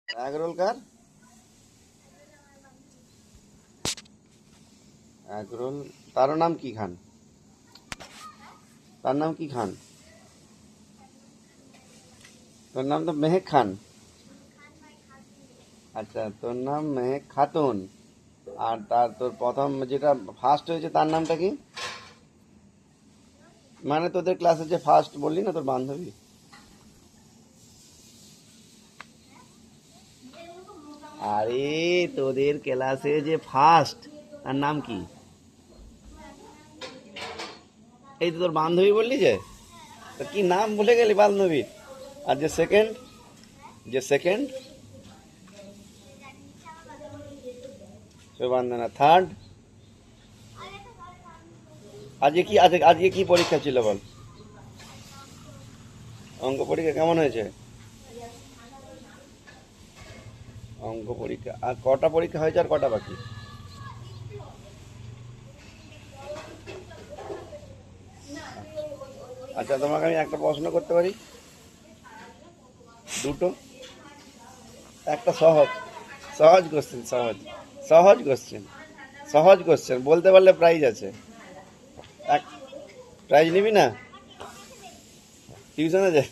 Egg roll কার? Egg roll তার নাম কি খান? তার নাম কি খান? তোর নাম তো মেহেক খান। আচ্ছা, তোর নাম মেহেক খাতুন। আর তোর প্রথম যেটা ফার্স্ট হয়েছে তার নামটা কি? মানে তোদের ক্লাসে যে ফার্স্ট বললি না, তোর বান্ধবী। আরে, তোদের ক্লাসে যে ফার্স্ট, তার নাম কি? এই তো তোর বান্ধবী বললি যে, তো কি নাম ভুলে গেলি বান্ধবীর? আর যে সেকেন্ড, যে সেকেন্ড সুবন্দনা, থার্ড? আজকে কি পরীক্ষা ছিল বল? অঙ্ক পরীক্ষা কেমন হয়েছে? অঙ্ক পরীক্ষা আর কটা পরীক্ষা হয়েছে, আর কটা বাকি? আচ্ছা, তোমাকে আমি একটা প্রশ্ন করতে পারি? দুটো। একটা সহজ, সহজ কোশ্চেন, সহজ, সহজ কোশ্চেন, সহজ কোশ্চেন, বলতে পারলে প্রাইজ আছে। এক প্রাইজ নিবি না? টিউশনে যায়।